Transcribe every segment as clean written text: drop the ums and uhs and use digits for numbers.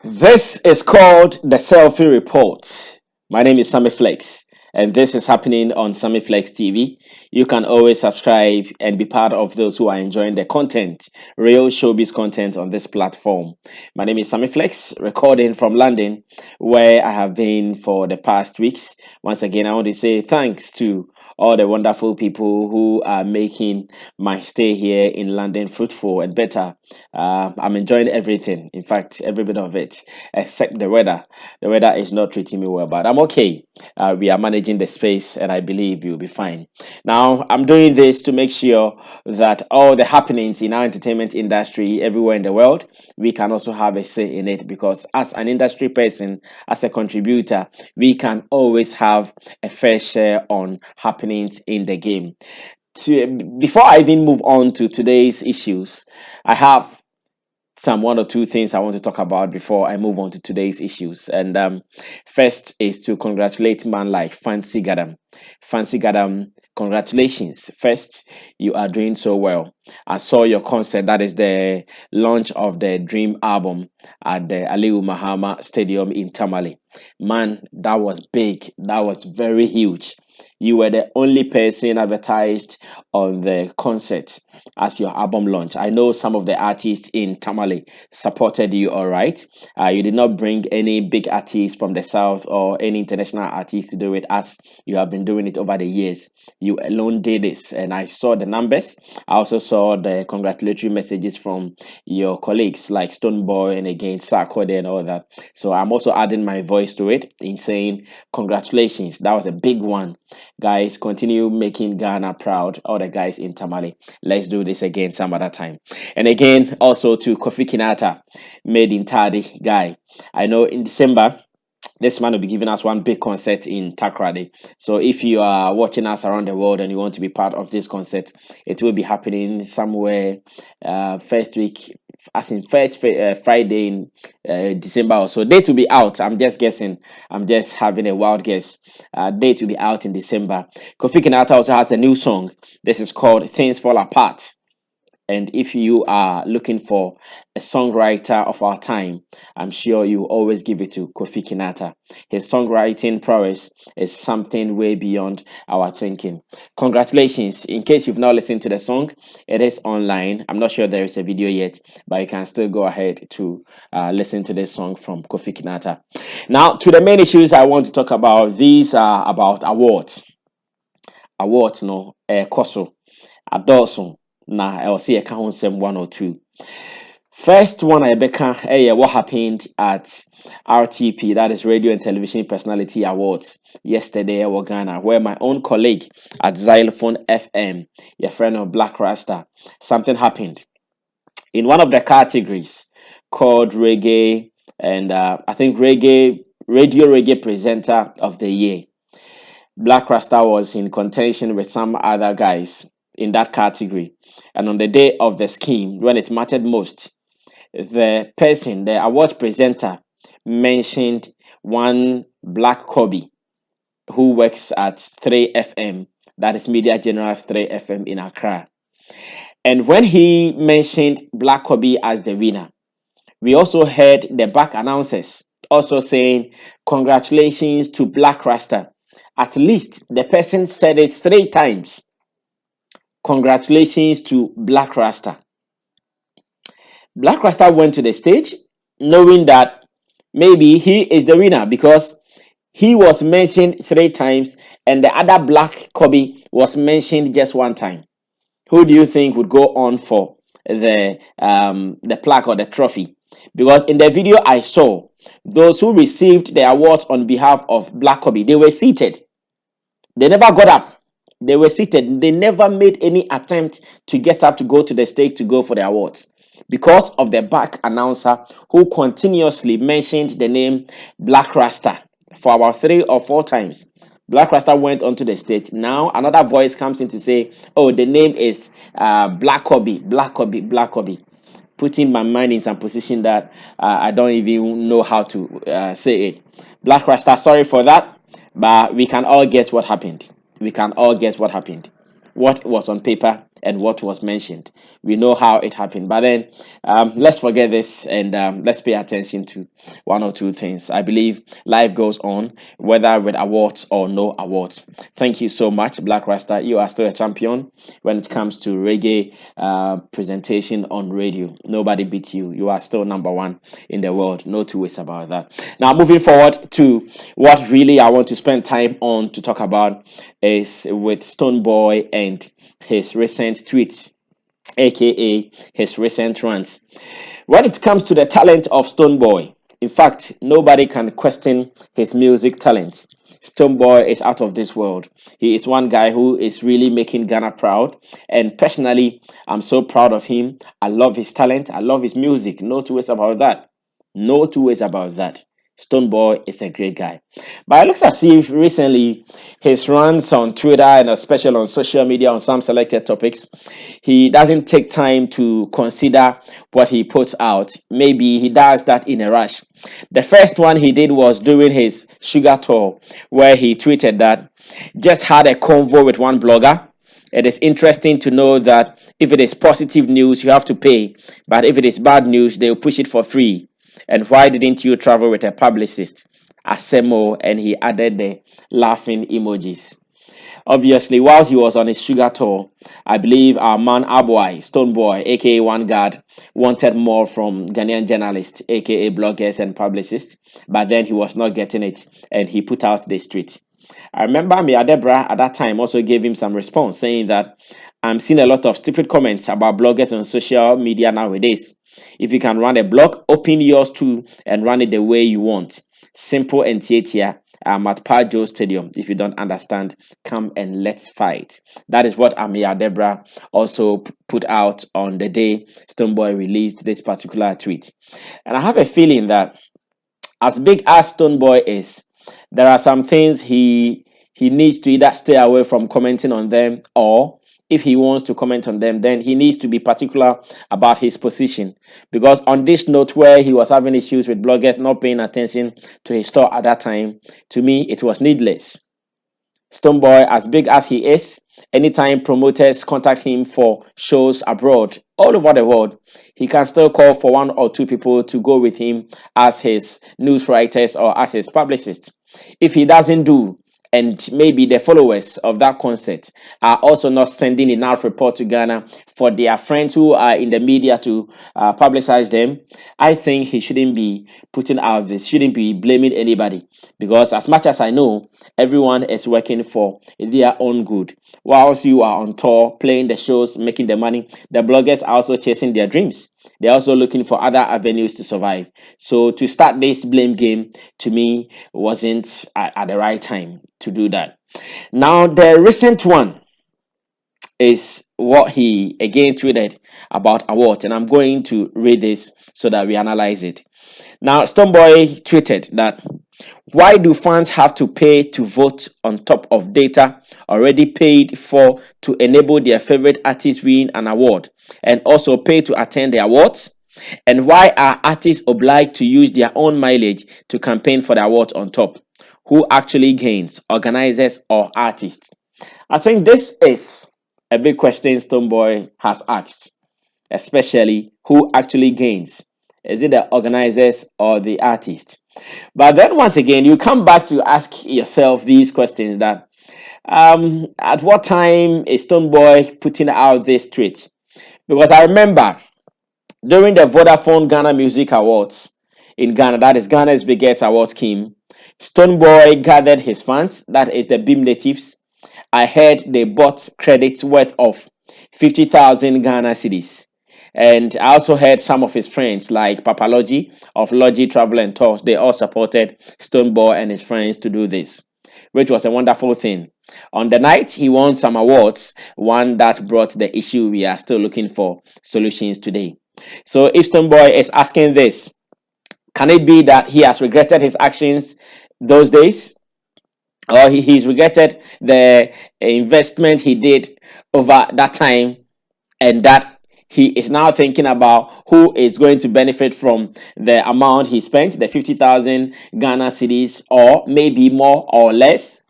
This is called the Selfie Report. My name is Sammy Flex, and this is happening on Sammy Flex TV. You can always subscribe and be part of those who are enjoying the content, real showbiz content on this platform. My name is Sammy Flex, recording from London, where I have been for the past weeks. Once again, I want to say thanks to all the wonderful people who are making my stay here in London fruitful and better. I'm enjoying everything. In fact, every bit of it, except the weather. The weather is not treating me well, but I'm okay. We are managing the space, and I believe you'll be fine. Now, I'm doing this to make sure that all the happenings in our entertainment industry everywhere in the world, we can also have a say in it because, as an industry person, as a contributor, we can always have a fair share on happenings in the game. Before I even move on to today's issues, I have some one or two things I want to talk about before I move on to today's issues. And first is to congratulate man like Fancy Gadam. Fancy Gadam, congratulations. First, you are doing so well. I saw your concert, that is the launch of the Dream album at the Aliu Mahama Stadium in Tamale. Man, that was big. That was very huge. You were the only person advertised on the concert as your album launch. I know some of the artists in Tamale supported you, all right. You did not bring any big artists from the south or any international artists to do it as you have been doing it over the years. You alone did this, and I saw the numbers. I also saw the congratulatory messages from your colleagues like Stonebwoy and again Sarkodie and all that. So I'm also adding my voice to it in saying congratulations. That was a big one. Guys, continue making Ghana proud. All the guys in Tamale. Let's do this again some other time. And again, also to Kofi Kinata, made in Tadi guy. I know in December, this man will be giving us one big concert in Takrade. So if you are watching us around the world and you want to be part of this concert, it will be happening somewhere first week, as in Friday in December or so. Date will be out. I'm just guessing. I'm just having a wild guess. Date will be out in December. Kofi Kinata also has a new song. This is called Things Fall Apart. And if you are looking for a songwriter of our time, I'm sure you always give it to Kofi Kinata. His songwriting prowess is something way beyond our thinking. Congratulations. In case you've not listened to the song, it is online. I'm not sure there is a video yet, but you can still go ahead to listen to this song from Kofi Kinata. Now, to the main issues I want to talk about, these are about awards. Awards, no, koso, adulson. Na I will say I count some one or two. First one I beca what happened at RTP, that is Radio and Television Personality Awards, yesterday in Ghana, where my own colleague at Xylophone FM, your friend of Blakk Rasta, something happened in one of the categories called reggae, and I think radio reggae presenter of the year. Blakk Rasta was in contention with some other guys in that category. And on the day of the scheme, when it mattered most, the award presenter, mentioned one Black Kobe who works at 3FM, that is Media General 3FM in Accra. And when he mentioned Black Kobe as the winner, we also heard the back announcers also saying, congratulations to Blakk Rasta. At least the person said it 3 times. Congratulations to Blakk Rasta. Blakk Rasta went to the stage knowing that maybe he is the winner because he was mentioned 3 times and the other Black Kobe was mentioned just 1 time. Who do you think would go on for the plaque or the trophy? Because in the video I saw, those who received the awards on behalf of Black Kobe, they were seated. They never got up. They were seated. They never made any attempt to get up to go to the stage to go for the awards because of the back announcer who continuously mentioned the name Blakk Rasta for about 3 or 4 times. Blakk Rasta went onto the stage. Now another voice comes in to say, "Oh, the name is Black Kobe, Black Kobe, Black Kobe." Putting my mind in some position that I don't even know how to say it. Blakk Rasta, sorry for that, but we can all guess what happened. We can all guess what happened. What was on paper and what was mentioned. We know how it happened. But then let's forget this and let's pay attention to one or two things. I believe life goes on, whether with awards or no awards. Thank you so much, Blakk Rasta. You are still a champion when it comes to reggae presentation on radio. Nobody beats you. You are still number one in the world. No two ways about that. Now, moving forward to what really I want to spend time on to talk about is with Stonebwoy and his recent tweets, aka his recent rants. When it comes to the talent of Stonebwoy, in fact, nobody can question his music talent. Stonebwoy is out of this world. He is one guy who is really making Ghana proud. And personally, I'm so proud of him. I love his talent. I love his music. No two ways about that. No two ways about that. Stonebwoy is a great guy. But it looks as if recently his runs on Twitter and especially on social media on some selected topics, he doesn't take time to consider what he puts out. Maybe he does that in a rush. The first one he did was during his sugar tour, where he tweeted that just had a convo with one blogger. It is interesting to know that if it is positive news, you have to pay, but if it is bad news, they'll push it for free. And why didn't you travel with a publicist? Asemo, and he added the laughing emojis. Obviously, whilst he was on his sugar tour, I believe our man Aboy, Stonebwoy, aka One Guard, wanted more from Ghanaian journalists, aka bloggers and publicists, but then he was not getting it and he put out the street. I remember Mia Debra at that time also gave him some response saying that I'm seeing a lot of stupid comments about bloggers on social media nowadays. If you can run a blog, open yours too and run it the way you want. Simple and tietia. I'm at Pajo Stadium. If you don't understand, come and let's fight. That is what Amir Debra also put out on the day Stonebwoy released this particular tweet. And I have a feeling that as big as Stonebwoy is, there are some things he needs to either stay away from commenting on them, or if he wants to comment on them, then he needs to be particular about his position. Because on this note, where he was having issues with bloggers not paying attention to his store at that time, to me it was needless. Stonebwoy, as big as he is, anytime promoters contact him for shows abroad, all over the world, he can still call for one or two people to go with him as his news writers or as his publicists. If he doesn't do, and maybe the followers of that concert are also not sending enough report to Ghana for their friends who are in the media to publicize them, I think he shouldn't be putting out this, shouldn't be blaming anybody. Because as much as I know, everyone is working for their own good. Whilst you are on tour, playing the shows, making the money, the bloggers are also chasing their dreams. They're also looking for other avenues to survive. So to start this blame game, to me, wasn't at the right time to do that. Now, the recent one is what he again tweeted about awards, and I'm going to read this so that we analyze it. Now, Stonebwoy tweeted that why do fans have to pay to vote on top of data already paid for to enable their favorite artist win an award and also pay to attend the awards? And why are artists obliged to use their own mileage to campaign for the awards on top? Who actually gains, organizers or artists? I think this is a big question Stonebwoy has asked, especially who actually gains. Is it the organizers or the artists? But then once again, you come back to ask yourself these questions that at what time is Stonebwoy putting out this tweet? Because I remember during the Vodafone Ghana Music Awards in Ghana, that is Ghana's biggest award scheme, Stonebwoy gathered his fans, that is the Beam natives. I heard they bought credits worth of 50,000 Ghana cedis. And I also heard some of his friends like Papalogy of Logi Travel and Tours. They all supported Stonebwoy and his friends to do this, which was a wonderful thing. On the night, he won some awards, one that brought the issue we are still looking for solutions today. So if Stonebwoy is asking this, can it be that he has regretted his actions those days? Or he's regretted the investment he did over that time, and that he is now thinking about who is going to benefit from the amount he spent, the 50,000 Ghana cedis, or maybe more or less?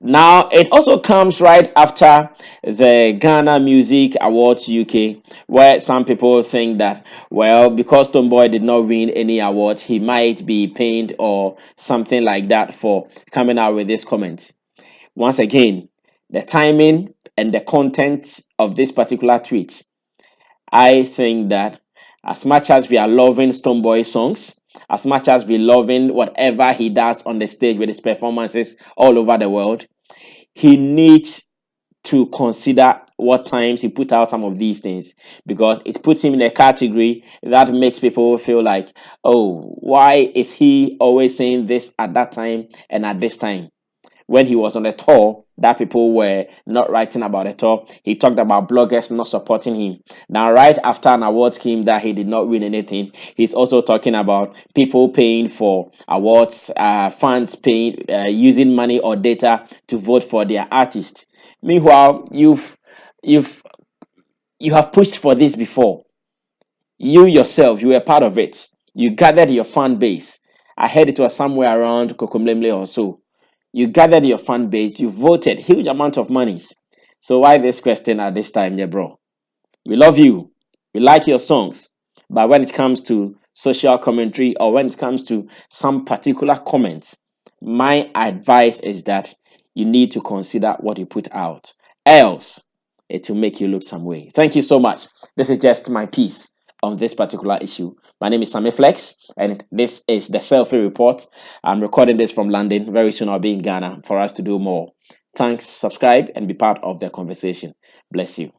Now, it also comes right after the Ghana Music Awards UK, where some people think that, well, because Stonebwoy did not win any awards, he might be pained or something like that for coming out with this comment. Once again, the timing and the content of this particular tweet, I think that as much as we are loving Stonebwoy songs, as much as we loving whatever he does on the stage with his performances all over the world, he needs to consider what times he put out some of these things, because it puts him in a category that makes people feel like, oh, why is he always saying this at that time and at this time? When he was on the tour, that people were not writing about the tour. He talked about bloggers not supporting him. Now, right after an award scheme that he did not win anything, he's also talking about people paying for awards, fans paying, using money or data to vote for their artist. Meanwhile, you've you have pushed for this before. You yourself, you were part of it. You gathered your fan base. I heard it was somewhere around Kokomlemle or so. You gathered your fan base, you voted huge amount of monies. So why this question at this time, yeah, bro? We love you. We like your songs. But when it comes to social commentary or when it comes to some particular comments, my advice is that you need to consider what you put out. Else, it will make you look some way. Thank you so much. This is just my piece on this particular issue. My name is Sammy Flex, and this is the Selfie Report. I'm recording this from London. Very soon I'll be in Ghana for us to do more. Thanks, subscribe, and be part of the conversation. Bless you.